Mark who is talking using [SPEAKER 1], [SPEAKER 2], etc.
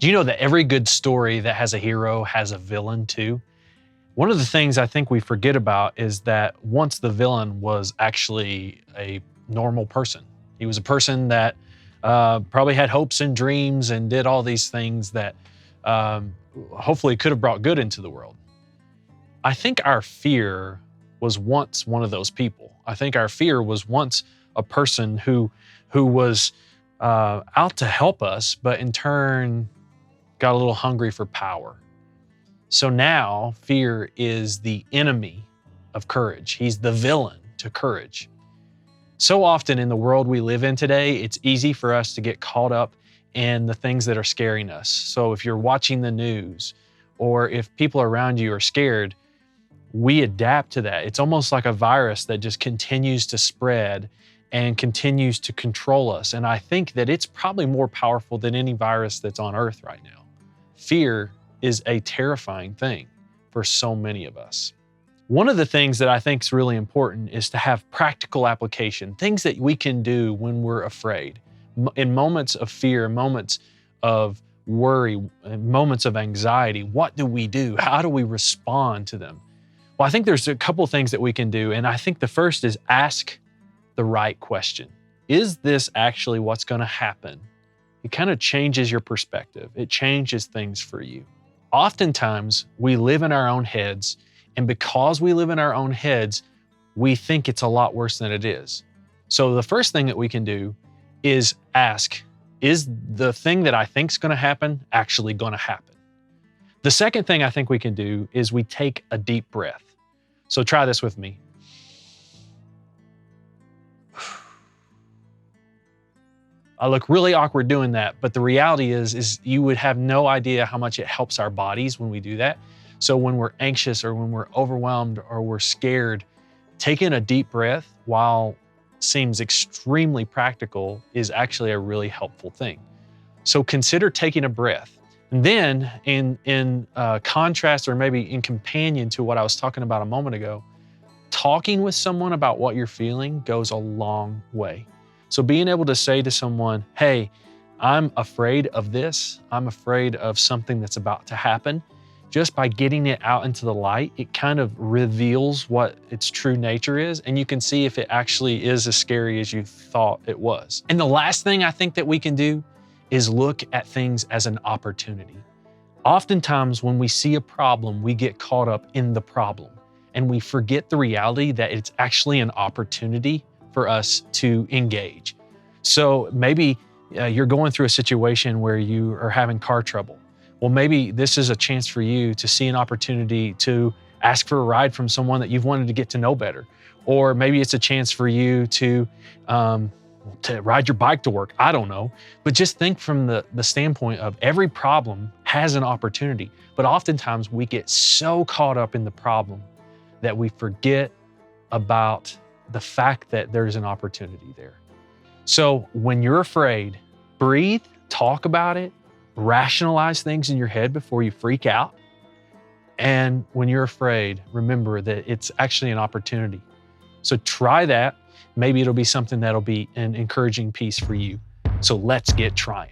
[SPEAKER 1] Do you know that every good story that has a hero has a villain too? One of the things I think we forget about is that once the villain was actually a normal person. He was a person that probably had hopes and dreams and did all these things that hopefully could have brought good into the world. I think our fear was once one of those people. I think our fear was once a person who was out to help us, but in turn got a little hungry for power. So now fear is the enemy of courage. He's the villain to courage. So often in the world we live in today, it's easy for us to get caught up in the things that are scaring us. So if you're watching the news or if people around you are scared, we adapt to that. It's almost like a virus that just continues to spread and continues to control us. And I think that it's probably more powerful than any virus that's on earth right now. Fear is a terrifying thing for so many of us. One of the things that I think is really important is to have practical application, things that we can do when we're afraid. In moments of fear, moments of worry, moments of anxiety, what do we do? How do we respond to them? Well, I think there's a couple things that we can do, and I think the first is ask the right question. Is this actually what's going to happen? It kind of changes your perspective. It changes things for you. Oftentimes, we live in our own heads, and because we live in our own heads, we think it's a lot worse than it is. So the first thing that we can do is ask, is the thing that I think is going to happen actually going to happen? The second thing I think we can do is we take a deep breath. So try this with me. I look really awkward doing that, but the reality is you would have no idea how much it helps our bodies when we do that. So when we're anxious or when we're overwhelmed or we're scared, taking a deep breath, while seems extremely practical, is actually a really helpful thing. So consider taking a breath. And then in contrast, or maybe in companion to what I was talking about a moment ago, talking with someone about what you're feeling goes a long way. So being able to say to someone, hey, I'm afraid of this. I'm afraid of something that's about to happen. Just by getting it out into the light, it kind of reveals what its true nature is, and you can see if it actually is as scary as you thought it was. And the last thing I think that we can do is look at things as an opportunity. Oftentimes when we see a problem, we get caught up in the problem, and we forget the reality that it's actually an opportunity for us to engage. So maybe you're going through a situation where you are having car trouble. Well, maybe this is a chance for you to see an opportunity to ask for a ride from someone that you've wanted to get to know better. Or maybe it's a chance for you to ride your bike to work. I don't know. But just think from the standpoint of every problem has an opportunity. But oftentimes we get so caught up in the problem that we forget about the fact that there's an opportunity there. So when you're afraid, breathe, talk about it, rationalize things in your head before you freak out. And when you're afraid, remember that it's actually an opportunity. So try that. Maybe it'll be something that'll be an encouraging piece for you. So let's get trying.